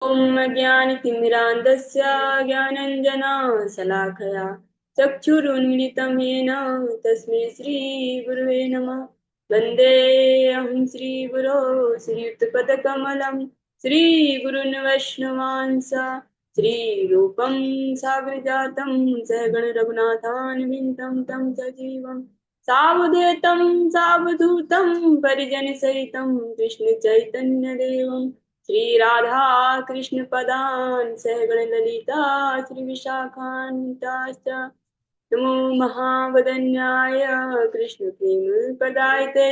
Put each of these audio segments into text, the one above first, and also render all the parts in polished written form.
ॐ अज्ञानतिमिरान्धस्य ज्ञानञ्जनशलाकया चक्षुरुन्मिलितं येन तस्मै श्रीगुरुवे नमः। वन्देऽहं श्रीगुरो श्रीयुतपदकमलं श्रीगुरुन् वैष्णवांस श्रीरूपं साग्रजातं सहगण रघुनाथान्वितं तं सजीवं सावधूतं सावधूतं परिजनसहितं कृष्णचैतन्यदेवं श्री राधा कृष्ण पदान् सहगण ललिता श्री विशाखान्विताश्च नमो महावदन्याय कृष्ण प्रेम पदायते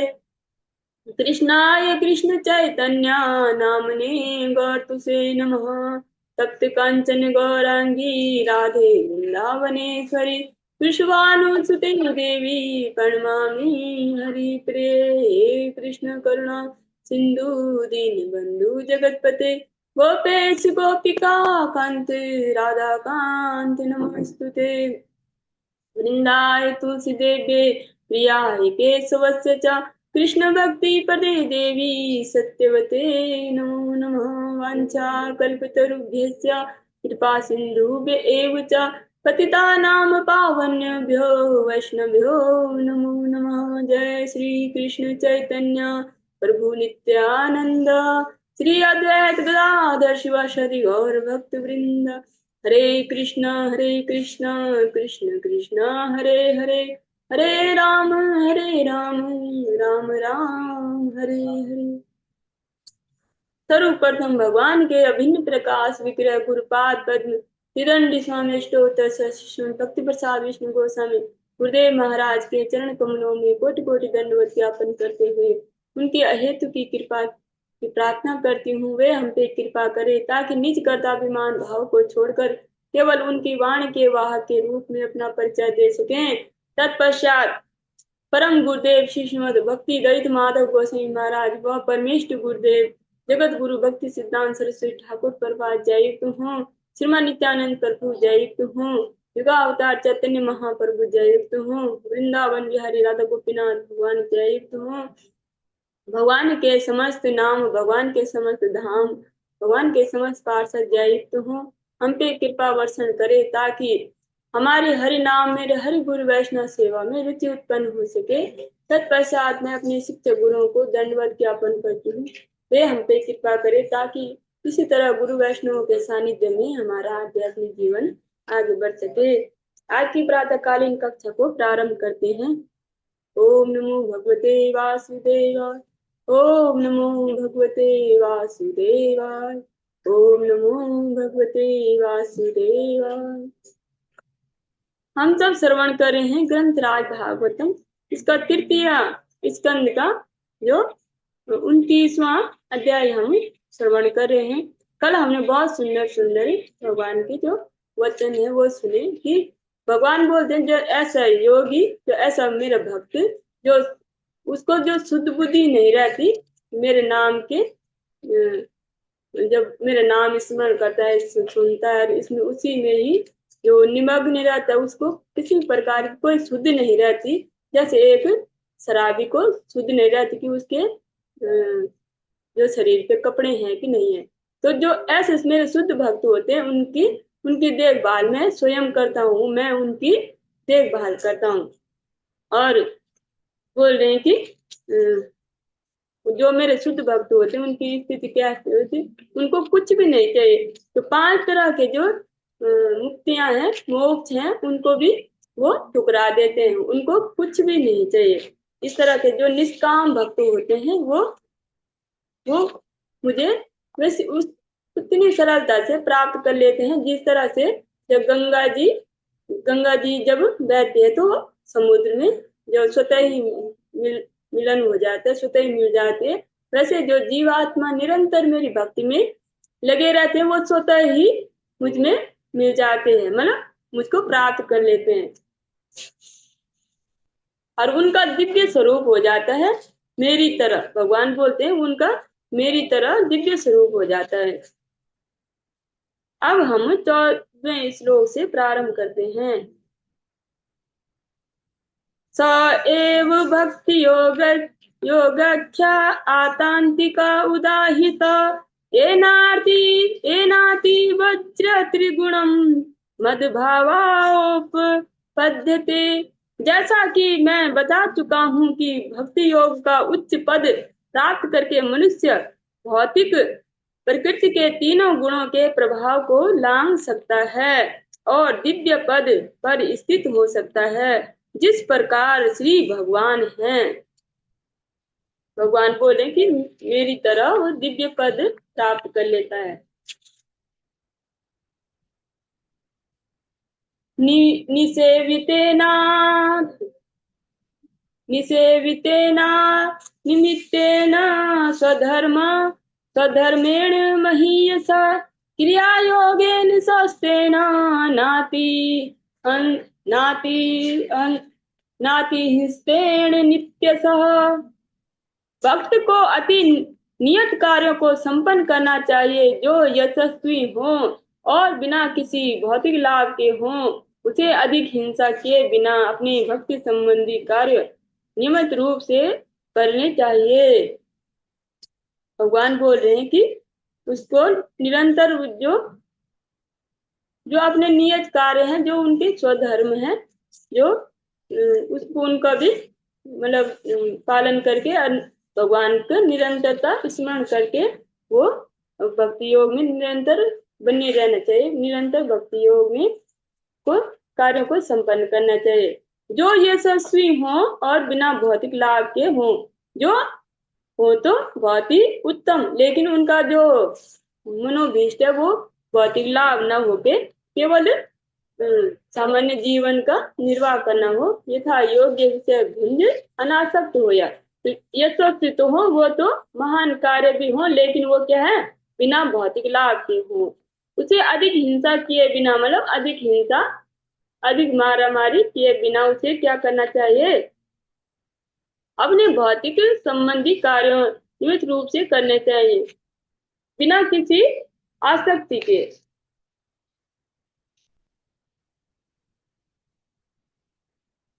कृष्णाय कृष्ण चैतन्य नामने गौरतुसे नमः। तप्त कांचन गौरांगी राधे वृंदावनेश्वरी विश्वानुसुते देवी प्रणमामि हरिप्रिये। कृष्ण करुणा सिंधु दीनबंधु जगतपते गोपेश गोपिका कांत राधा कांत नमस्तुते। वृंदाय तुलसी देव्ये प्रियाय केशवस्य च कृष्ण भक्ति पदे देवी सत्यवते नमो नमः। वाञ्छा कल्पतरुभ्यश्च कृपा सिन्धुभ्य एव च पतितानां पावनेभ्यो वैष्णवेभ्यो नमो नमः। जय श्री कृष्ण चैतन्य प्रभु नित्यानंद श्री अद्वैत गदाधर शिवासादि गौर भक्त वृंद। हरे कृष्ण कृष्ण कृष्ण हरे हरे हरे राम राम राम हरे हरे। सर्वप्रथम भगवान के अभिन्न प्रकाश विग्रह गुरुपाद पद्म त्रिदंडी स्वामी अष्टोत्तर शिष्य भक्ति प्रसाद विष्णु गोस्वामी गुरुदेव महाराज के चरण कमलों में कोटि कोटि दंडवत ज्ञापन करते हुए उनकी अहेतु की कृपा की प्रार्थना करती हूँ वे हम पे कृपा करे ताकि निज कर्ताभिमान भाव को छोड़कर केवल उनकी वाणी के वाहक के रूप में अपना परिचय दे सकें। तत्पश्चात परम गुरुदेव श्री श्रीमद भक्ति दलित माधव गोस्वामी महाराज व परमेष्ठ गुरुदेव जगत गुरु भक्ति सिद्धांत सरस्वती ठाकुर प्रभात जययुक्त हूँ। श्रीमान नित्यानंद प्रभु जययुक्त हूँ। युगा अवतार चैतन्य महाप्रभु जययुक्त हूँ। वृंदावन बिहारी राधा गोपीनाथ भगवान जययुक्त हूँ। भगवान के समस्त नाम भगवान के समस्त धाम भगवान के समस्त पार्षद जययुक्त हूँ। हम पे कृपा वर्षण करे ताकि हमारे हरि नाम मेरे हरि गुरु वैष्णव सेवा में रुचि उत्पन्न हो सके। तत्पश्चात मैं अपने शिक्षक गुरुओं को दंडवत ज्ञापन करती हूँ वे हम पे कृपा करे ताकि किसी तरह गुरु वैष्णवों के सानिध्य में हमारा आध्यात्मिक जीवन आगे बढ़ सके। आज की प्रातःकालीन कक्षा को प्रारंभ करते हैं। ओम नमो भगवते वासुदेवाय ओम नमो भगवते वासुदेवाय ओम नमो भगवते वासुदेवाय। हम सब श्रवण कर रहे हैं ग्रंथ राज भागवतम इसका तृतीय स्कंद का जो 29वां अध्याय हम श्रवण कर रहे हैं। कल हमने बहुत सुंदर सुंदर भगवान के जो वचन है वो सुने कि भगवान बोलते हैं जो ऐसा योगी जो ऐसा मेरा भक्त जो उसको जो शुद्ध बुद्धि नहीं रहती मेरे नाम के जब मेरा नाम स्मरण करता है सुनता है इसमें उसी में ही जो निमग्न रहता है उसको किसी प्रकार की कोई शुद्ध नहीं रहती। जैसे एक शराबी को शुद्ध नहीं रहती कि उसके जो शरीर पे कपड़े हैं कि नहीं है। तो जो ऐसे मेरे शुद्ध भक्त होते हैं उनकी देखभाल मैं स्वयं करता हूँ। मैं उनकी देखभाल करता हूँ और बोल रहे हैं कि जो मेरे शुद्ध भक्त होते हैं उनकी स्थिति क्या होती उनको कुछ भी नहीं चाहिए। तो 5 तरह के जो मुक्तियां हैं मोक्ष हैं उनको भी वो ठुकरा देते हैं उनको कुछ भी नहीं चाहिए। इस तरह के जो निष्काम भक्त होते हैं वो मुझे वैसे उतनी सरलता से प्राप्त कर लेते हैं जिस तरह से जब गंगा जी जब बहती है तो समुद्र में जो स्वतः ही मिलन हो जाता है स्वतः ही मिल जाते हैं। वैसे जो जीवात्मा निरंतर मेरी भक्ति में लगे रहते हैं वो स्वतः ही मुझ में मिल जाते हैं मतलब मुझको प्राप्त कर लेते हैं और उनका दिव्य स्वरूप हो जाता है मेरी तरह। भगवान बोलते हैं उनका मेरी तरह दिव्य स्वरूप हो जाता है। अब हम 14वें श्लोक से प्रारंभ करते हैं। स एव भक्ति योगख्या आतांतिका उदाहित वज्र त्रिगुणम मदभावापद्यते। जैसा कि मैं बता चुका हूँ कि भक्ति योग का उच्च पद प्राप्त करके मनुष्य भौतिक प्रकृति के तीनों गुणों के प्रभाव को लांघ सकता है और दिव्य पद पर स्थित हो सकता है, जिस प्रकार श्री भगवान हैं। भगवान बोले कि मेरी तरह वो दिव्य पद प्राप्त कर लेता है। निसेवितेना निमित्तेन स्वधर्मेण महीयसा क्रियायोगेन स्वस्थेन नातिहिंस्तेन नित्यशः। भक्त को अति नियत कार्यों को संपन्न करना चाहिए जो यशस्वी हों और बिना किसी भौतिक लाभ के हों। उसे अधिक हिंसा किए बिना अपने भक्ति संबंधी कार्य नियमित रूप से करने चाहिए। भगवान बोल रहे हैं कि उसको निरंतर जो जो अपने नियत कार्य हैं, जो उनके स्वधर्म हैं, जो उसको उनका भी मतलब पालन करके भगवान का निरंतरता स्मरण करके वो भक्ति योग में निरंतर बने रहना चाहिए। निरंतर भक्ति योग में को कार्यों को संपन्न करना चाहिए जो यशस्वी हो और बिना भौतिक लाभ के हो। जो हो तो बहुत ही उत्तम, लेकिन उनका जो मनोभीष्ट है वो भौतिक लाभ न होके केवल सामान्य जीवन का निर्वाह करना हो, यथा योग्य से भिन्न अनासक्त हो। या यशस्वी तो हो वो तो महान कार्य भी हो, लेकिन वो क्या है, बिना भौतिक लाभ के हो। उसे अधिक हिंसा किए बिना, मतलब अधिक हिंसा अधिक मारामारी किए बिना उसे क्या करना चाहिए, अपने भौतिक संबंधी कार्यों नियमित रूप से करने चाहिए बिना किसी आसक्ति के।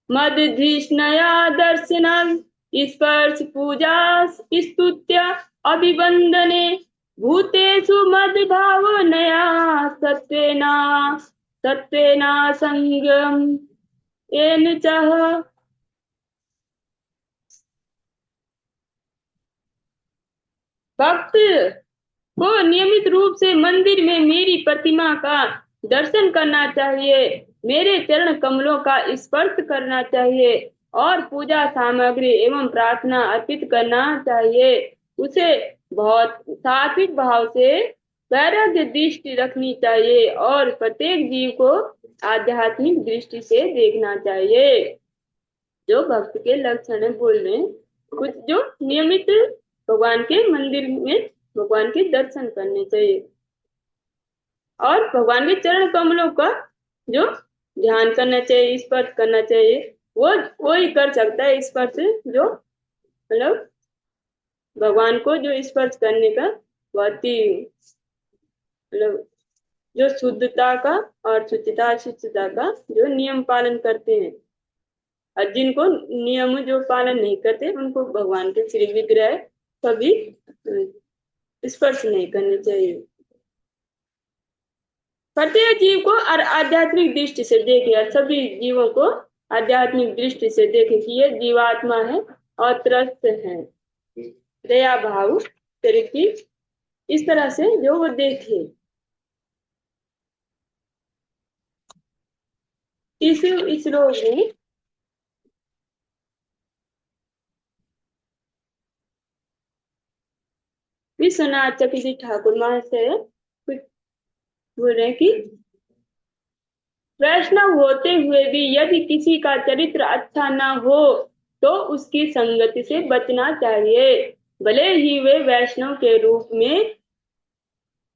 मदधिष्णया दर्शनम स्पर्श पूजा स्तुत्य अभिवंदने भूतेषु मद्भावनया सत्तेना संगम येन चह। भक्त को नियमित रूप से मंदिर में मेरी प्रतिमा का दर्शन करना चाहिए, मेरे चरण कमलों का स्पर्श करना चाहिए और पूजा सामग्री एवं प्रार्थना अर्पित करना चाहिए। उसे बहुत सात्विक भाव से वैराग्य दृष्टि रखनी चाहिए और प्रत्येक जीव को आध्यात्मिक दृष्टि से देखना चाहिए। जो भक्त के लक्षण बोल रहे हैं, कुछ जो नियमित भगवान के मंदिर में भगवान के दर्शन करने चाहिए और भगवान के चरण कमलों का जो ध्यान करना चाहिए, स्पर्श करना चाहिए। वो ही कर सकता है स्पर्श, जो मतलब भगवान को जो स्पर्श करने का बहुत ही मतलब जो शुद्धता का और शुचिता का जो नियम पालन करते हैं। और जिनको नियम जो पालन नहीं करते उनको भगवान के श्री विग्रह कभी स्पर्श नहीं करनी चाहिए। प्रत्येक जीव को आध्यात्मिक दृष्टि से देखे और सभी जीवों को आध्यात्मिक दृष्टि से देखे कि ये जीवात्मा है और त्रस्त है, दया भाव तरीके इस तरह से जो वो देखे। इस रोग में विश्वनाथ चक्रवर्ती ठाकुर महाशय बोल रहे कि वैष्णव होते हुए भी यदि किसी का चरित्र अच्छा ना हो तो उसकी संगति से बचना चाहिए, भले ही वे वैष्णव के रूप में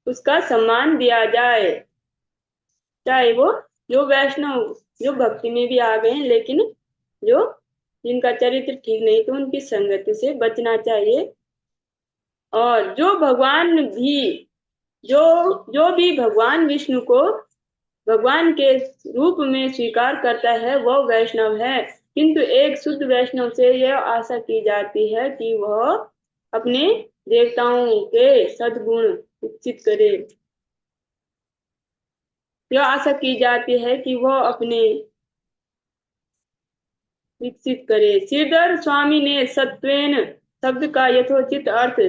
उसका सम्मान दिया जाए। चाहे वो जो वैष्णव जो भक्ति में भी आ गए हैं, लेकिन जो जिनका चरित्र ठीक नहीं तो उनकी संगति से बचना चाहिए। और जो भी भगवान विष्णु को भगवान के रूप में स्वीकार करता है वह वैष्णव है, किंतु एक शुद्ध वैष्णव से यह आशा की जाती है कि वह अपने देवताओं के सद्गुण विकसित करे। यह आशा की जाती है कि वह अपने विकसित करे। श्रीधर स्वामी ने सत्वेन शब्द का यथोचित अर्थ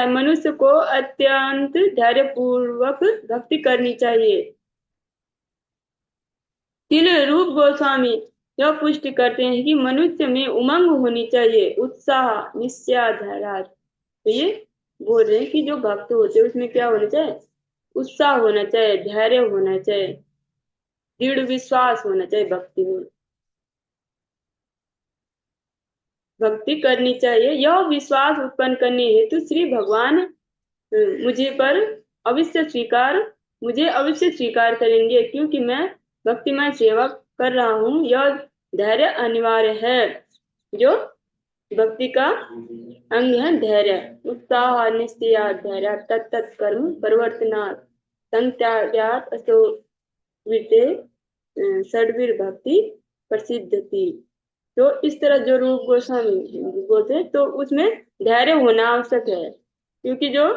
मनुष्य को अत्यंत धैर्यपूर्वक भक्ति करनी चाहिए। तिल रूप गोस्वामी यह पुष्टि करते हैं कि मनुष्य में उमंग होनी चाहिए, उत्साह, निश्चय, धैर्य। तो ये बोल रहे हैं कि जो भक्त होते हैं उसमें क्या होना चाहिए? उत्साह होना चाहिए, धैर्य होना चाहिए, दृढ़ विश्वास होना चाहिए भक्ति में। भक्ति करनी चाहिए। यह विश्वास उत्पन्न करने हेतु श्री भगवान मुझे पर अवश्य स्वीकार मुझे अवश्य स्वीकार करेंगे, क्योंकि मैं भक्तिमय सेवा कर रहा हूँ। यह धैर्य अनिवार्य है। जो भक्ति का अंग है धैर्य, उत्साह, निश्चय, धैर्य, तत्त कर्म परिवर्तनात् संत्यागात् असो विते षड्वीर भक्ति प्रसिद्ध थी। तो इस तरह जो रूप गोस्वामी बोलते हैं तो उसमें धैर्य होना आवश्यक है, क्योंकि जो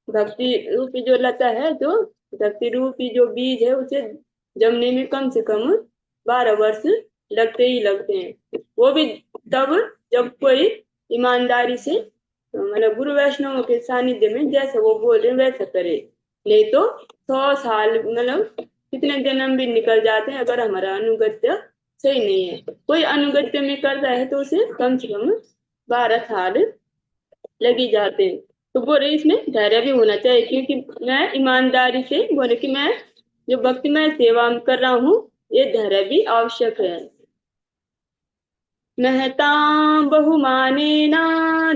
भक्ति रूपी जो लता है, जो भक्ति रूपी जो बीज है, उसे जमने में कम से कम 12 वर्ष लगते ही लगते हैं। वो भी तब जब कोई ईमानदारी से मतलब गुरु वैष्णव के सानिध्य में जैसे वो बोल रहे वैसा करे, नहीं तो 100 साल मतलब कितने जन्म भी निकल जाते हैं अगर हमारा अनुगत्य सही नहीं है। कोई अनुगत्य में करता है तो उसे कम से कम 12 साल लगी जाते हैं। तो बोले इसमें धैर्य भी होना चाहिए, क्योंकि मैं ईमानदारी से बोले कि मैं जो भक्तिमय सेवा कर रहा हूँ, ये धैर्य भी आवश्यक है। महता बहुमानेन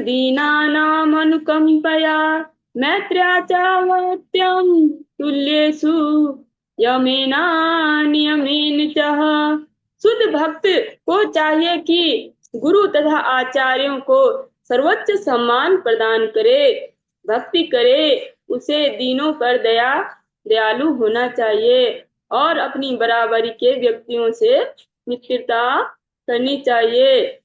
दीनानाम अनुकंपया मैत्र्या चावत्यम तुल्येषु यमेना नियमेन चह। शुद्ध भक्त को चाहिए कि गुरु तथा आचार्यों को सर्वोच्च सम्मान प्रदान करे, भक्ति करे, उसे दीनों पर दयालु होना चाहिए और अपनी बराबरी के व्यक्तियों से मित्रता करनी चाहिए,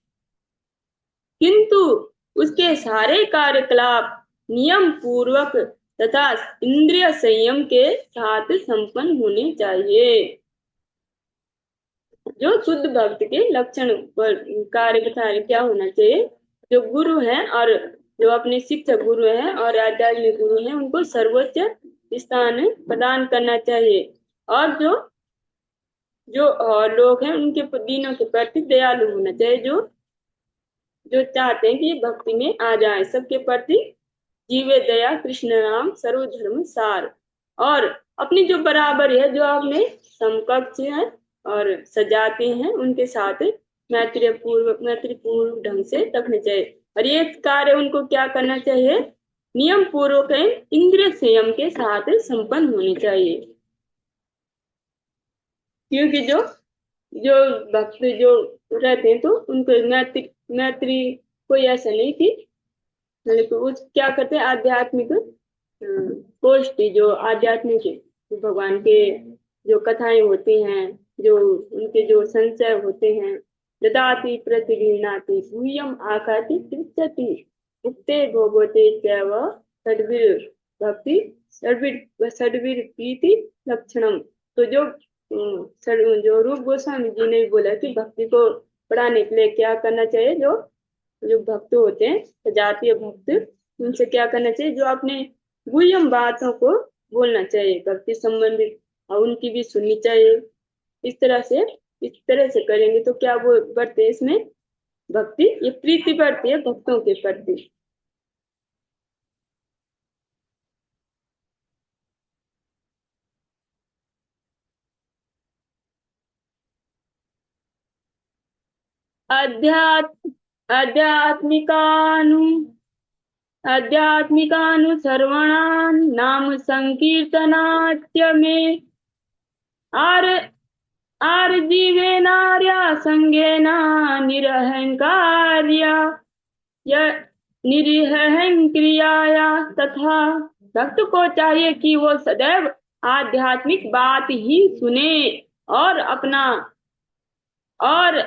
किंतु उसके सारे कार्यकलाप नियम पूर्वक तथा इंद्रिय संयम के साथ संपन्न होने चाहिए। जो शुद्ध भक्त के लक्षण कार्य क्या होना चाहिए? जो गुरु हैं और जो अपने शिक्षक गुरु हैं और आध्यात्मिक गुरु हैं, उनको सर्वोच्च स्थान प्रदान करना चाहिए और जो लोग हैं उनके दीनों के प्रति दयालु होना चाहिए, जो चाहते हैं कि भक्ति में आ जाए। सबके प्रति जीवे दया कृष्ण नाम सर्वधर्म सार। और अपनी जो बराबर है, जो अपने समकक्ष है और सजाते हैं, उनके साथ मैत्रीपूर्वक ढंग से रखने चाहिए। और ये कार्य उनको क्या करना चाहिए? नियम पूर्वक इंद्रिय संयम के साथ संपन्न होनी चाहिए, क्योंकि जो भक्त जो रहते हैं तो उनको मैत्री कोई ऐसा नहीं थी, लेकिन वो क्या करते हैं? आध्यात्मिक गोष्ठी, जो आध्यात्मिक भगवान के जो कथाएं होती हैं, जो उनके जो संचय होते हैं, ददाति प्रतिगृह्णाति भूयम आकाति पृच्छति उक्ते भोगोते चैव षड्वीर भक्ति षड्वीर प्रीति लक्षणम। तो जो रूप गोस्वामी जी ने बोला कि भक्ति को बढ़ाने के लिए क्या करना चाहिए? जो भक्त होते हैं, सजातीय भक्त, उनसे क्या करना चाहिए? जो अपने गुह्यम बातों को बोलना चाहिए भक्ति संबंधित, और उनकी भी सुननी चाहिए। इस तरह से करेंगे तो क्या वो बढ़ते इसमें भक्ति, ये प्रीति बढ़ती है भक्तों के प्रति। आध्यात्मिकानु आध्यात्मिकानुसर्वणान् नाम संकीर्तनाच्य में आर आर्जीवेनार्या संगेन निरहंकार्या निरहंक्रियाया। तथा भक्त को चाहिए कि वो सदैव आध्यात्मिक बात ही सुने और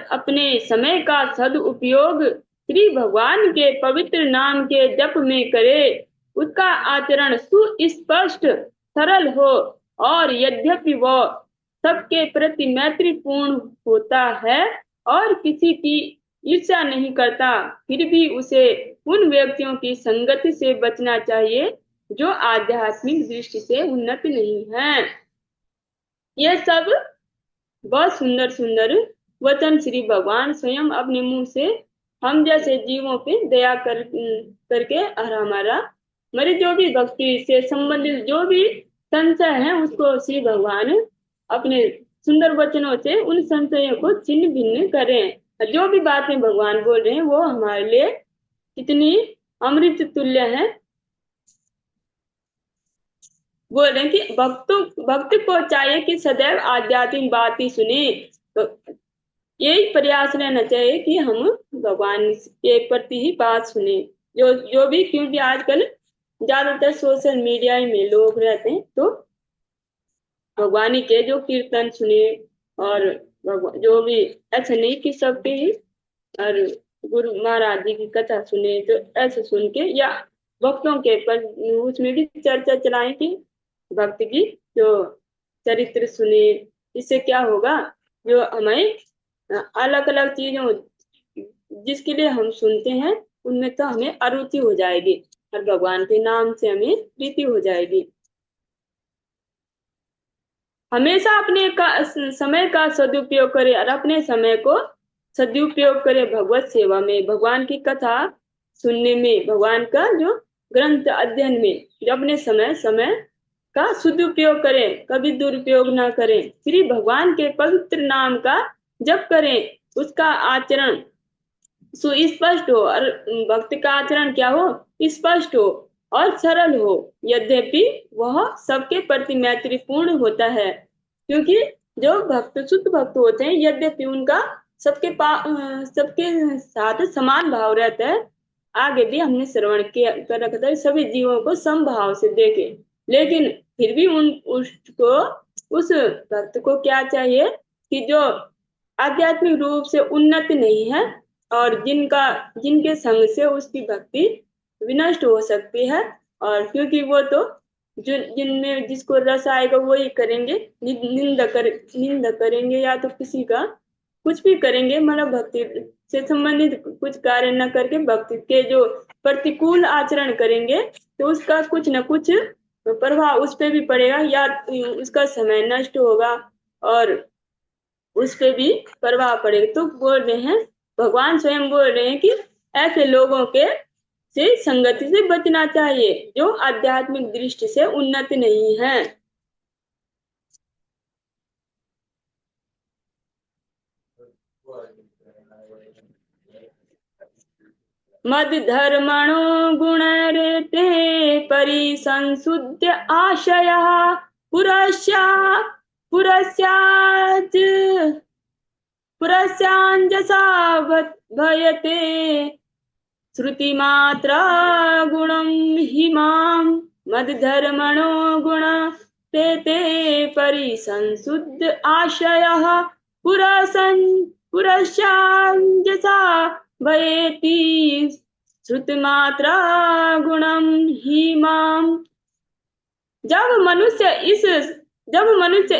अपने समय का सदुपयोग श्री भगवान के पवित्र नाम के जप में करे। उसका आचरण सुस्पष्ट सरल हो और यद्यपि वह सबके प्रति मैत्रीपूर्ण होता है और किसी की ईर्ष्या नहीं करता, फिर भी उसे उन व्यक्तियों की संगति से बचना चाहिए जो आध्यात्मिक दृष्टि से उन्नत नहीं है। ये सब बहुत सुंदर सुंदर वचन श्री भगवान स्वयं अपने मुंह से हम जैसे जीवों पे दया करके और हमारे जो भी भक्ति से संबंधित जो भी संशय है उसको श्री भगवान अपने सुंदर वचनों से उन संशयों को छिन्न भिन्न करें। जो भी बातें भगवान बोल रहे हैं वो हमारे लिए कितनी अमृत तुल्य है। बोल रहे हैं कि भक्त को चाहिए कि सदैव आध्यात्मिक बात ही सुने। तो यही प्रयास रहना चाहिए कि हम भगवान के प्रति ही बात सुने। जो जो भी, क्योंकि आजकल ज्यादातर सोशल मीडिया में लोग रहते हैं, तो भगवान के जो कीर्तन सुने और जो भी, ऐसा नहीं कि सबके ही, और गुरु महाराज जी की कथा सुने, तो ऐसे सुन के या भक्तों के पर उसमें भी चर्चा चलाएं कि भक्त की जो चरित्र सुने। इससे क्या होगा, जो हमें अलग अलग चीजों जिसके लिए हम सुनते हैं उनमें तो हमें अरुचि हो जाएगी और भगवान के नाम से हमें प्रीति हो जाएगी। हमेशा अपने समय का सदुपयोग करे और अपने समय को सदुपयोग करे भगवत सेवा में, भगवान की कथा सुनने में, भगवान का जो ग्रंथ अध्ययन में। जो अपने समय का सदुपयोग करें, कभी दुरुपयोग ना करें। श्री भगवान के पवित्र नाम का जप करें, उसका आचरण सुस्पष्ट हो और भक्त का आचरण क्या हो, स्पष्ट हो और सरल हो। यद्यपि वह सबके प्रति मैत्रीपूर्ण होता है, क्योंकि जो भक्त शुद्ध भक्त होते हैं यद्यपि उनका सबके साथ समान भाव रहता है। आगे भी हमने श्रवण किया कर रखा था, सभी जीवों को समभाव से देखे, लेकिन फिर भी उस भक्त को क्या चाहिए कि जो आध्यात्मिक रूप से उन्नत नहीं है और जिनके संग से उसकी भक्ति विनष्ट हो सकती है। और क्योंकि वो तो जो जिनमें जिसको रस आएगा वो ही करेंगे, निंदा करेंगे या तो किसी का कुछ भी करेंगे, मतलब भक्ति से संबंधित कुछ कार्य न करके भक्ति के जो प्रतिकूल आचरण करेंगे तो उसका कुछ न कुछ प्रभाव उस पर भी पड़ेगा, या उसका समय नष्ट होगा और उस पे भी प्रभाव पड़ेगा। तो बोल रहे हैं, भगवान स्वयं बोल रहे हैं कि ऐसे लोगों के से संगति से बचना चाहिए जो आध्यात्मिक दृष्टि से उन्नत नहीं है। मद धर्मणो गुणरेते परिसंसुद्ध आशया पुरस्या पुरस्याज पुरस्यांजसा भयते श्रुतिमात्रा गुणं हिमां। मद्धर्मणो गुण ते परिसंसुद्ध आशयः पुरस्यांजसा भयेति श्रुतिमात्रा गुणं हिमां। जब मनुष्य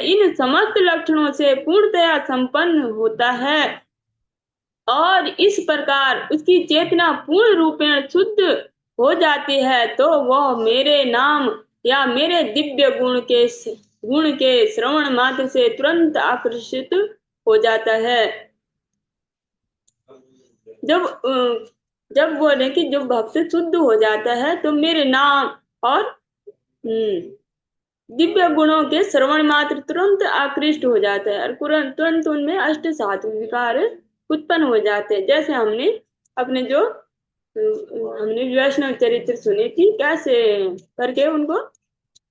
इन समस्त लक्षणों से पूर्णतया संपन्न होता है और इस प्रकार उसकी चेतना पूर्ण रूपेण शुद्ध हो जाती है, तो वह मेरे नाम या मेरे दिव्य गुण के श्रवण मात्र से तुरंत आकर्षित हो जाता है। जब बोले कि जो भक्त शुद्ध हो जाता है तो मेरे नाम और दिव्य गुणों के श्रवण मात्र तुरंत आकृष्ट हो जाता है और तुरंत उनमें अष्ट सात्विक विकार उत्पन्न हो जाते हैं। जैसे हमने अपने जो हमने वैष्णव चरित्र सुने कि कैसे करके उनको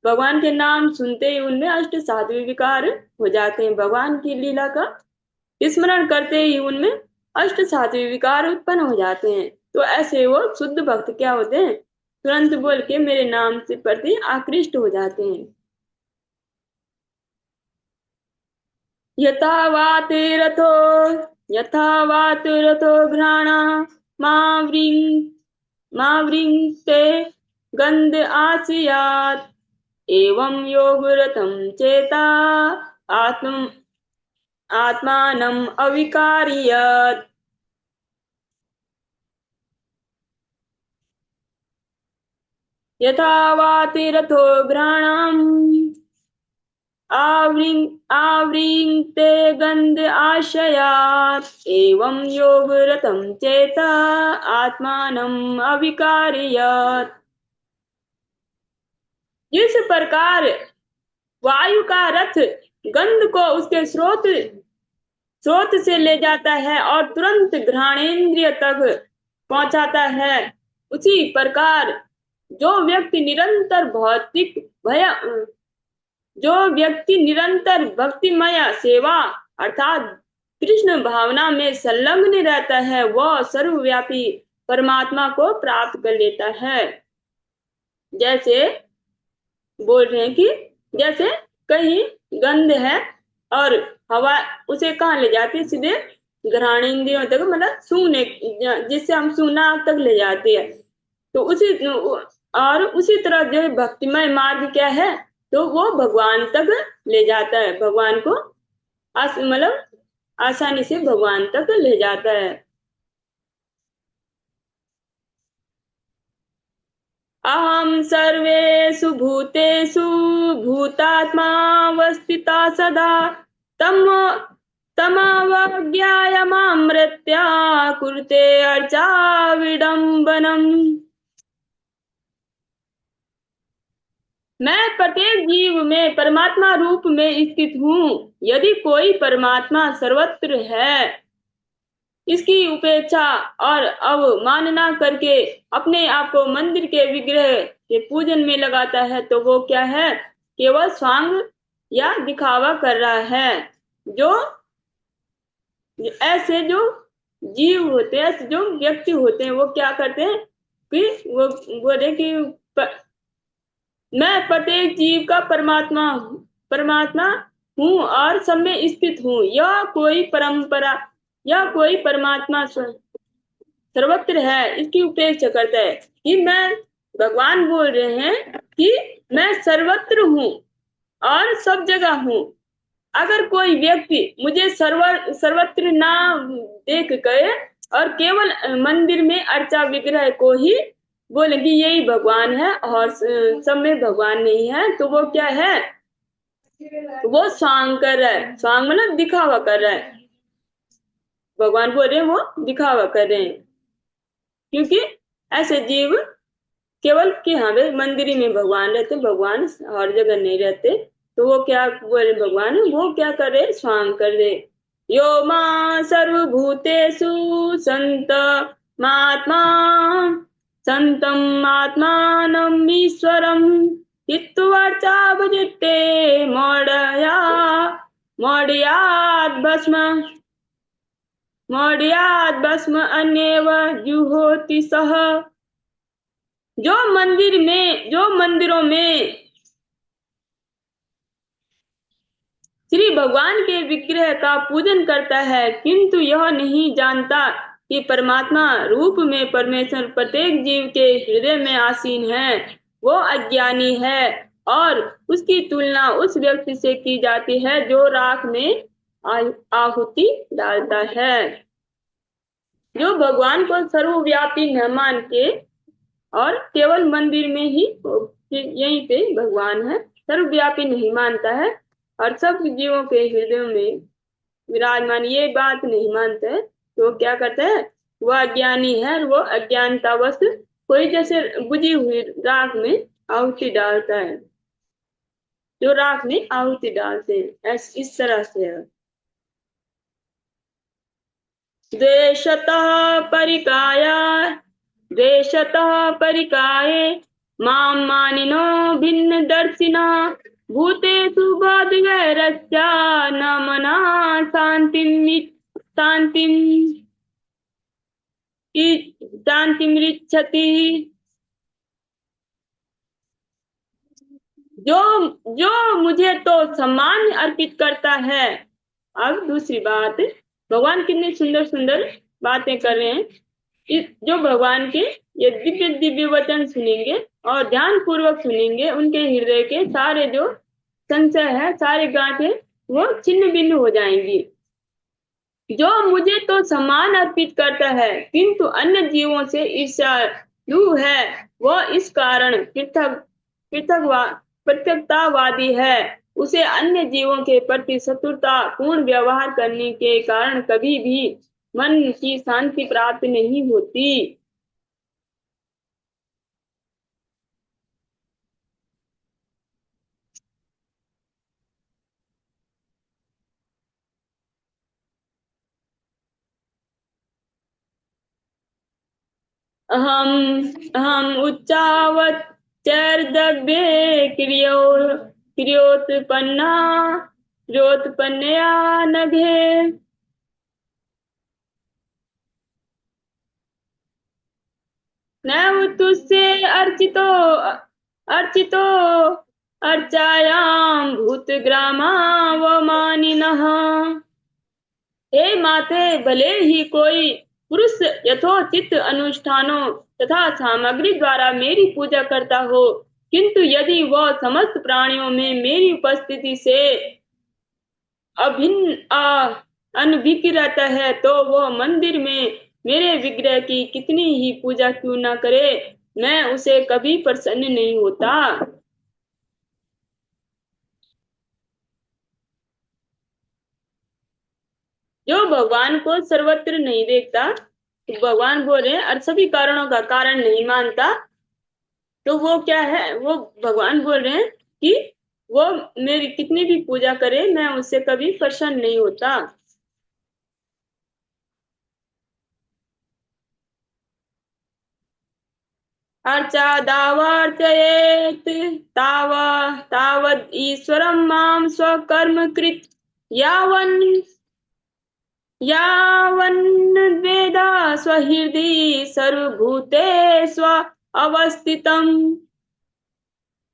भगवान के नाम सुनते ही उनमें अष्ट सात्विक विकार हो जाते हैं। भगवान की लीला का स्मरण करते ही उनमें अष्ट सात्विक विकार उत्पन्न हो जाते हैं। तो ऐसे वो शुद्ध भक्त क्या होते हैं, तुरंत बोल के मेरे नाम से प्रति आकृष्ट हो जाते हैं। यथा वात रथो घ्राणा मावृंक्ते गंध आसियात् एवं योगरतं चेता आत्मानम् अविकार्यत्। यथा वातिरथो घ्राणम् आवृङ्क्ते गन्ध आशयात् एवं योगरतं चेता आत्मानम् अविकार्यत्। जिस प्रकार वायु का रथ गंध को उसके स्रोत से ले जाता है और तुरंत घ्राणेन्द्रिय तक पहुंचाता है, उसी प्रकार जो व्यक्ति निरंतर भक्तिमय सेवा अर्थात कृष्ण भावना में संलग्न रहता है, वह सर्वव्यापी परमात्मा को प्राप्त कर लेता है। जैसे बोल रहे हैं कि जैसे कहीं गंध है और हवा उसे कहाँ ले जाती है, सीधे घ्राणेन्द्रियों तक, मतलब सूंघने, जिससे हम सूंघना तक ले जाते हैं। तो उसी तरह जो भक्तिमय मार्ग क्या है, तो वो भगवान तक ले जाता है, भगवान को मतलब आसानी से भगवान तक ले जाता है। अहम सर्वेषु भूतेषु भूतात्मावस्थिता सदा तमवज्ञाय मामृत्या कुरुते अर्चा विडम्बनम्। मैं प्रत्येक जीव में परमात्मा रूप में स्थित हूँ। यदि कोई परमात्मा सर्वत्र है, इसकी उपेक्षा और अवमानना करके अपने आप को मंदिर के विग्रह के पूजन में लगाता है, तो वो क्या है, केवल स्वांग या दिखावा कर रहा है। जो ऐसे जो जीव होते हैं, ऐसे जो व्यक्ति होते हैं, वो क्या करते हैं कि वो बोले कि मैं प्रत्येक जीव का परमात्मा हूँ और सब में स्थित हूँ। या कोई परमात्मा सर्वत्र है, इसकी उपेक्षा करता है कि मैं, भगवान बोल रहे हैं कि मैं सर्वत्र हूँ और सब जगह हूँ। अगर कोई व्यक्ति मुझे सर्वत्र ना देख कर और केवल मंदिर में अर्चा विग्रह को ही बोले कि यही भगवान है और सब में भगवान नहीं है, तो वो क्या है, वो स्वांग कर रहा है। स्वांग मतलब दिखावा कर रहा है। भगवान बोल रहे हैं वो दिखावा कर रहे हैं, क्योंकि ऐसे जीव केवल कि हाँ भाई मंदिर में भगवान रहते, भगवान हर जगह नहीं रहते, तो वो क्या बोले, भगवान वो क्या कर रहे, स्वांग कर रहे। यो मां सर्वभूतेषु संत महात्मा संतम आत्मानम ईश्वरम हित्वार्चा भजते मौढ़यात् भस्म अन्येव जुहोति सह। जो मंदिरों में श्री भगवान के विग्रह का पूजन करता है, किंतु यह नहीं जानता कि परमात्मा रूप में परमेश्वर प्रत्येक जीव के हृदय में आसीन है, वो अज्ञानी है। और उसकी तुलना उस व्यक्ति से की जाती है जो राख में आहुति डालता है। जो भगवान को सर्वव्यापी न मान के और केवल मंदिर में ही यहीं पे भगवान है, सर्वव्यापी नहीं मानता है और सब जीवों के हृदय में विराजमान, ये बात नहीं मानता है, तो क्या करता है, वह अज्ञानी है। वो अज्ञानतावश कोई जैसे बुझी हुई राख में आहुति डालता है, जो राख में आहुति डालते हैं, इस तरह से है। द्वेषतः परिकाये मां मानिनो भिन्न दर्शिना भूतेषु बोधवैरस्या न मना शांतिमिच्छति। जो मुझे तो सम्मान अर्पित करता है। अब दूसरी बात, भगवान कितनी सुंदर सुंदर बातें कर रहे हैं। जो भगवान के ये दिव्य दिव्य वचन सुनेंगे और ध्यान पूर्वक सुनेंगे, उनके हृदय के सारे जो संशय है, सारे गांठें वो छिन्न भिन्न हो जाएंगी। जो मुझे तो सम्मान अर्पित करता है किंतु अन्य जीवों से ईर्ष्यालु है, वह इस कारण पृथकतावादी है। उसे अन्य जीवों के प्रति शत्रुता पूर्ण व्यवहार करने के कारण कभी भी मन की शांति प्राप्त नहीं होती। अहम अहम उच्चावत चैर्दव्ये क्रियोत्पन्ना क्रियोत्पन्नया नघे। नैव तुस्य अर्चितो अर्चितो अर्चायाम भूतग्रामावमानिनः। हे माते, भले ही कोई पुरुष यथोचित अनुष्ठानों तथा सामग्री द्वारा मेरी पूजा करता हो, किंतु यदि वह समस्त प्राणियों में मेरी उपस्थिति से अभिन्न अनभिज्ञ रहता है, तो वह मंदिर में मेरे विग्रह की कितनी ही पूजा क्यों न करे, मैं उसे कभी प्रसन्न नहीं होता। जो भगवान को सर्वत्र नहीं देखता, तो भगवान बोल रहे हैं, और सभी कारणों का कारण नहीं मानता, तो वो क्या है, वो भगवान बोल रहे हैं कि वो मेरी कितनी भी पूजा करे, मैं उससे कभी प्रसन्न नहीं होता। अर्चा दावार्चयेत् ताव तावद् ईश्वरं मां स्वकर्म कृत यावन् यावन्वेदा स्वहृदि सर्वभूतेषु अवस्थितम्।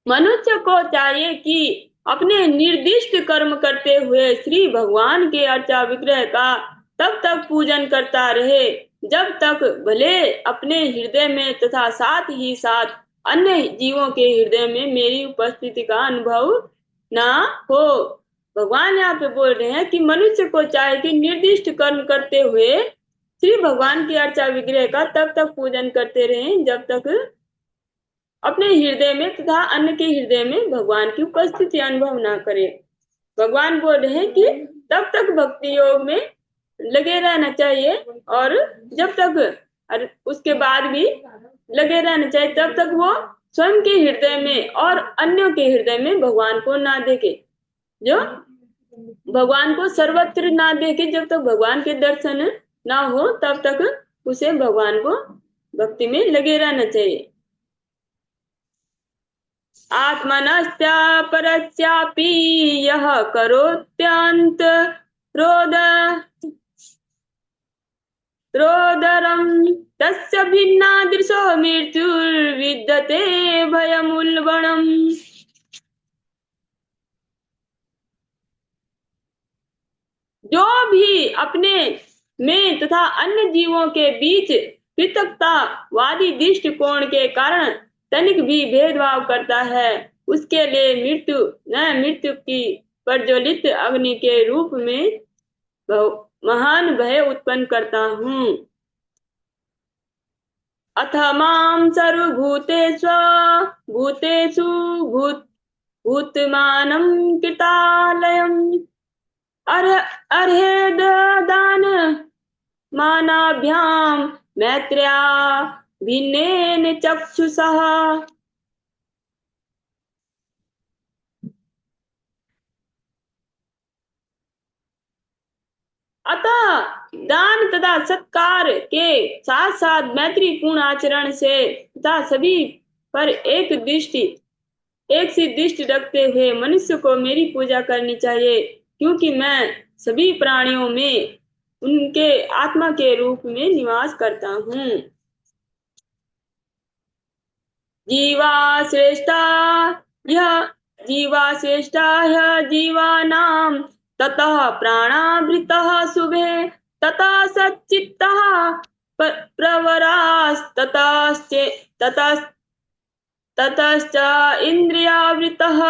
मनुष्य को चाहिए कि अपने निर्दिष्ट कर्म करते हुए श्री भगवान के अर्चा विग्रह का तब तक पूजन करता रहे जब तक भले अपने हृदय में तथा साथ ही साथ अन्य जीवों के हृदय में मेरी उपस्थिति का अनुभव ना हो। भगवान यहाँ पे बोल रहे हैं कि मनुष्य को चाहिए कि निर्दिष्ट कर्म करते हुए श्री भगवान की अर्चा विग्रह का तब तक पूजन करते रहें जब तक अपने हृदय में तथा अन्य के हृदय में भगवान की उपस्थिति अनुभव ना करे। भगवान बोल रहे हैं कि तब तक भक्ति योग में लगे रहना चाहिए, और जब तक उसके बाद भी लगे रहना चाहिए तब तक वो स्वयं के हृदय में और अन्यों के हृदय में भगवान को ना देखे, जो भगवान को सर्वत्र ना देखे, जब तक भगवान के दर्शन ना हो तब तक उसे भगवान को भक्ति में लगे रहना चाहिए। आत्मनस्त्यापरस्यापि यः करोत्यन्त रोद रोदरं तस्य भिन्नादृशो मृत्युर्विद्यते भयमुल्बणम्। जो भी अपने में तथा अन्य जीवों के बीच पृथकतावादी दृष्टिकोण के कारण तनिक भी भेदभाव करता है, उसके लिए मृत्यु की प्रज्वलित अग्नि के रूप में महान भय उत्पन्न करता हूँ। अथ मां सर्वभूतेषु भूतेषु भूतमानं कृतालयम् अर्हेदान मानाभ्यां मैत्र्या भिन्नेन चक्षुषः। अतः दान तथा सत्कार के साथ साथ मैत्रीपूर्ण आचरण से तथा सभी पर एक सी दृष्टि रखते हुए मनुष्य को मेरी पूजा करनी चाहिए, क्योंकि मैं सभी प्राणियों में उनके आत्मा के रूप में निवास करता हूँ। जीवा श्रेष्ठा यह जीवानां ततः प्राणावृतः शुभे ततः सच्चित्तः प्रवरास्ततश्चे ततश्च इंद्रियावृतः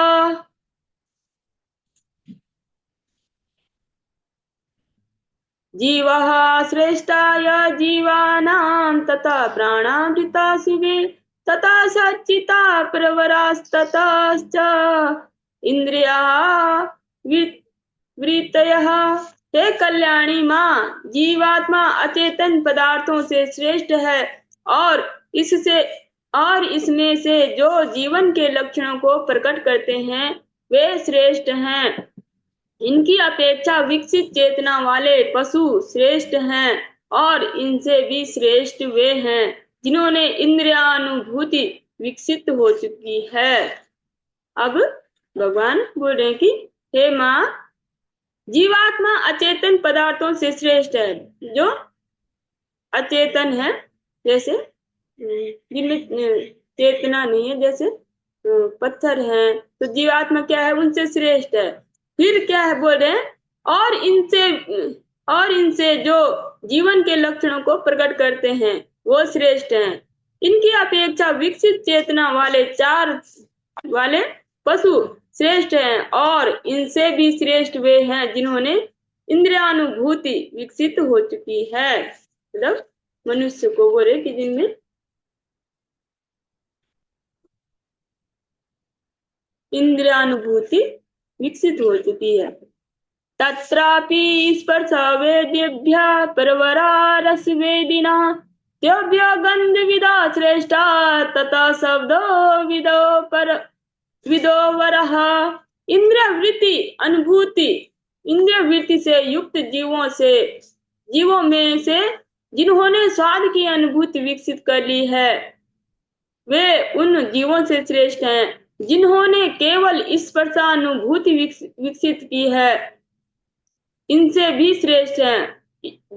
जीवः श्रेष्ठाय जीवानां तथा प्राणावृता शिवे तथा सच्चिता प्रवरास्ततश्च इंद्रियाः वृत्तयः। हे कल्याणी माँ, जीवात्मा अचेतन पदार्थों से श्रेष्ठ है और इसमें से जो जीवन के लक्षणों को प्रकट करते हैं वे श्रेष्ठ हैं। इनकी अपेक्षा विकसित चेतना वाले पशु श्रेष्ठ हैं और इनसे भी श्रेष्ठ वे हैं जिन्होंने इंद्रियानुभूति विकसित हो चुकी है। अब भगवान बोल रहे हैं कि हे माँ, जीवात्मा अचेतन पदार्थों से श्रेष्ठ है। जो अचेतन है, जैसे जिनमें चेतना नहीं है, जैसे पत्थर है, तो जीवात्मा क्या है, उनसे श्रेष्ठ है। फिर क्या है बोल रहे हैं, और इनसे जो जीवन के लक्षणों को प्रकट करते हैं वो श्रेष्ठ हैं। इनकी अपेक्षा विकसित चेतना वाले पशु श्रेष्ठ हैं और इनसे भी श्रेष्ठ वे हैं जिन्होंने इंद्रियानुभूति विकसित हो चुकी है। मतलब मनुष्य को बोले कि जिनमें इंद्रियानुभूति विकसित हो चुकी है। तत्रापि स्पर्श वेद्येभ्यः परवरा रसवेदिना तेभ्यो गन्धविदा श्रेष्ठा तथा शब्दो विदो वरः। इंद्रिय वृत्ति से युक्त जीवों में से जिन्होंने स्वाद की अनुभूति विकसित कर ली है वे उन जीवों से श्रेष्ठ हैं जिन्होंने केवल स्पर्शानुभूति विकसित की है, इनसे भी श्रेष्ठ हैं।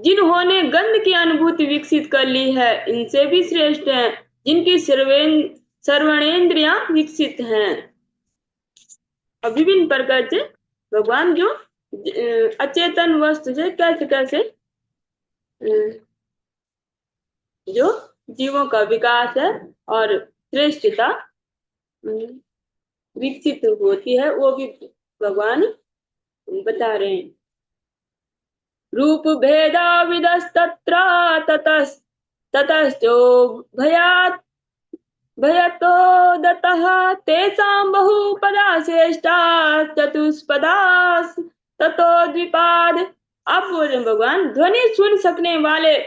जिन्होंने गंध की अनुभूति विकसित कर ली है, इनसे भी श्रेष्ठ हैं। जिनकी सर्वणेन्द्रियां विकसित हैं। विभिन्न प्रकार से भगवान जो अचेतन वस्तु से कैसे जो जीवों का विकास है और श्रेष्ठता विकसित होती है वो भी भगवान बता रहे हैं। रूप भेदा विदस्तत्र ततश्चो भयतो दतः तेषां बहुपदा श्रेष्ठा चतुष्पदा ततो द्विपाद। अब बोल रहे भगवान, ध्वनि सुन सकने वाले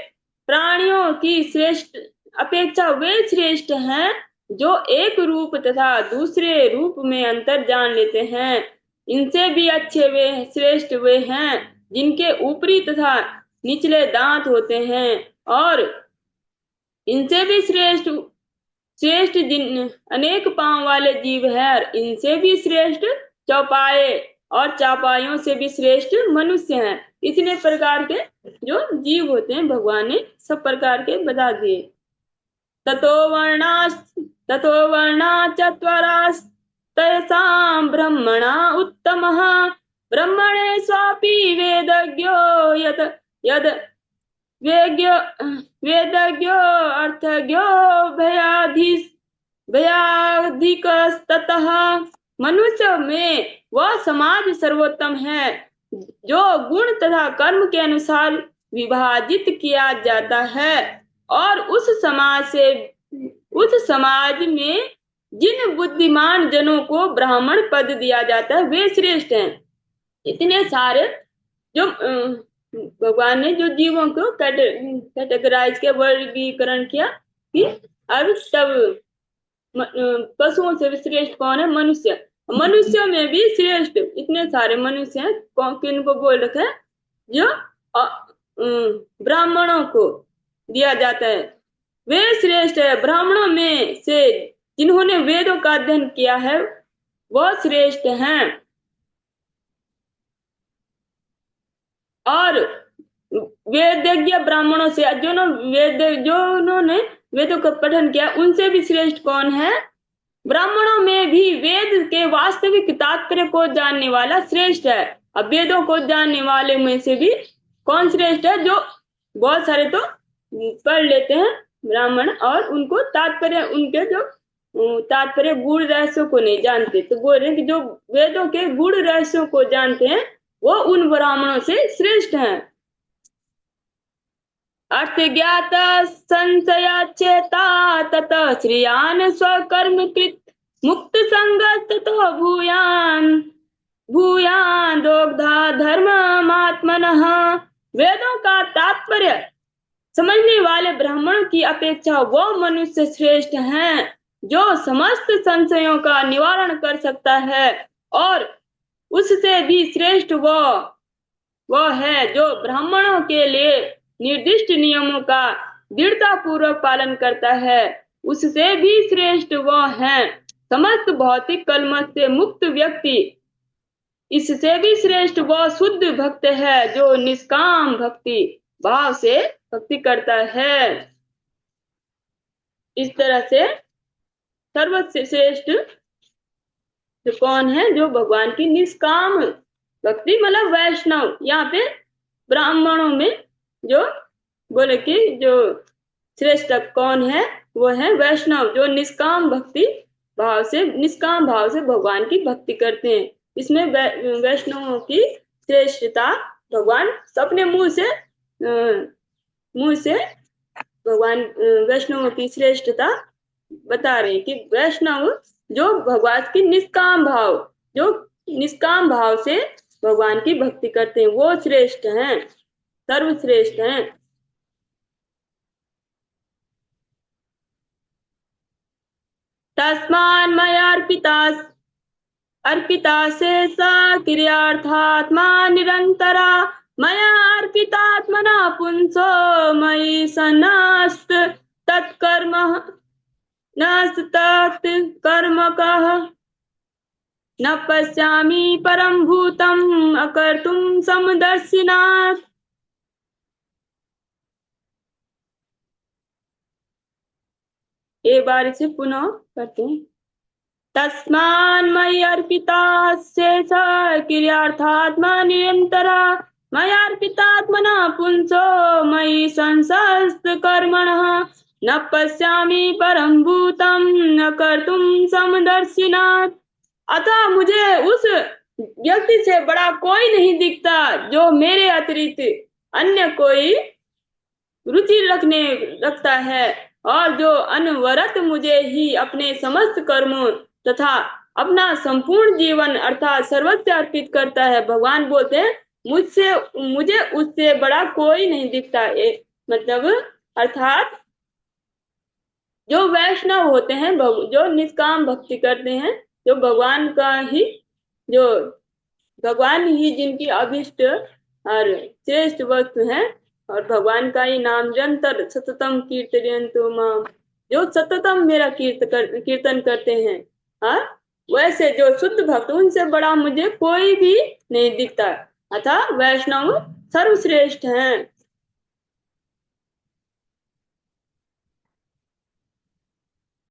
प्राणियों की श्रेष्ठ अपेक्षा वे श्रेष्ठ हैं जो एक रूप तथा दूसरे रूप में अंतर जान लेते हैं। इनसे भी अच्छे वे श्रेष्ठ वे हैं जिनके ऊपरी तथा निचले दांत होते हैं और इनसे भी श्रेष्ठ जिन अनेक पांव वाले जीव है। इनसे भी श्रेष्ठ चौपाए और चापाइयों से भी श्रेष्ठ मनुष्य हैं। इतने प्रकार के जो जीव होते हैं भगवान ने सब प्रकार के बता दिए। ततो वर्णा चत्वरास्तेषां ब्रह्मणा उत्तमः ब्रह्मणे स्वापि वेदज्ञो अर्थज्ञो भयाधिकस्ततः। मनुष्य में वह समाज सर्वोत्तम है जो गुण तथा कर्म के अनुसार विभाजित किया जाता है और उस समाज में जिन बुद्धिमान जनों को ब्राह्मण पद दिया जाता है वे श्रेष्ठ हैं। इतने सारे जो भगवान ने जो जीवों को कैटेगराइज के वर्गीकरण किया कि अब सब पशुओं से भी श्रेष्ठ कौन है? मनुष्य में भी श्रेष्ठ इतने सारे मनुष्य हैं। किनको बोल रखा है? जो ब्राह्मणों को दिया जाता है वे श्रेष्ठ है। ब्राह्मणों में से जिन्होंने वेदों का अध्ययन किया है वह श्रेष्ठ हैं और वेदज्ञ ब्राह्मणों से जिन्होंने वेदों का पठन किया उनसे भी श्रेष्ठ कौन है? ब्राह्मणों में भी वेद के वास्तविक तात्पर्य को जानने वाला श्रेष्ठ है। अब वेदों को जानने वाले में से भी कौन श्रेष्ठ है? जो बहुत सारे तो पढ़ लेते हैं ब्राह्मण और उनको तात्पर्य उनके जो तात्पर्य गुण रहस्यों को नहीं जानते। तो बोल रहे हैं कि जो वेदों के गुण रहस्यों को जानते हैं वो उन ब्राह्मणों से श्रेष्ठ हैं। अर्थ ज्ञात संशया चेता ततः श्रियान स्वकर्म कृत मुक्त संगत तो भूयान भूयान दोग्धा धर्ममात्मनः। वेदों का तात्पर्य समझने वाले ब्राह्मणों की अपेक्षा वो मनुष्य श्रेष्ठ हैं जो समस्त संशयों का निवारण कर सकता है, और उससे भी श्रेष्ठ वो है जो ब्राह्मणों के लिए निर्दिष्ट नियमों का दृढ़ता पूर्वक पालन करता है। उससे भी श्रेष्ठ वो है समस्त भौतिक कलमश से मुक्त व्यक्ति। इससे भी श्रेष्ठ वो शुद्ध भक्त है जो निष्काम भक्ति भाव से भक्ति करता है। इस तरह से सर्वश्रेष्ठ तो कौन है? जो भगवान की निष्काम भक्ति, मतलब वैष्णव। यहाँ पे ब्राह्मणों में जो बोले कि जो श्रेष्ठ कौन है, वो है वैष्णव जो निष्काम भाव से भगवान की भक्ति करते हैं। इसमें वैष्णवों की श्रेष्ठता भगवान अपने मुंह से भगवान वैष्णवों की श्रेष्ठता बता रहे हैं कि वैष्णव जो भगवान की निष्काम भाव से भगवान की भक्ति करते हैं वो श्रेष्ठ हैं, सर्वश्रेष्ठ हैं। तस्मान् मया अर्पिता से सा क्रियार्थात्मा निरंतरा मया अर्पितात्मना पुंसो मयि सन्नास्त तत्कर्म नस्तत् कर्मकः न पश्यामि परम भूतम् अकर्तुं समदर्शिनात्। एक बार इसे पुनः करते हैं। तस्मान् मयि अर्पितास्य स क्रियार्थात्मा निरन्तरा मया अर्पितात्मना पुंसो मयि संसस्त कर्मणः न पश्यामि परम भूतम् न कर्तुं समदर्शिनात्। अतः मुझे उस व्यक्ति से बड़ा कोई नहीं दिखता जो मेरे अतिरिक्त अन्य कोई रुचि रखता है, और जो अनवरत मुझे ही अपने समस्त कर्मों तथा अपना संपूर्ण जीवन अर्थात सर्वस्व अर्पित करता है। भगवान बोलते हैं मुझे उससे बड़ा कोई नहीं दिखता। मतलब अर्थात जो वैष्णव होते हैं, जो निष्काम भक्ति करते हैं, जो भगवान ही जिनकी अभिष्ट और श्रेष्ठ वस्तु है, और भगवान का ही नाम निरंतर सततम कीर्तयन्तु माम, जो सततम मेरा कीर्तन करते हैं, वैसे जो शुद्ध भक्त उनसे बड़ा मुझे कोई भी नहीं दिखता। अतः वैष्णव सर्वश्रेष्ठ हैं।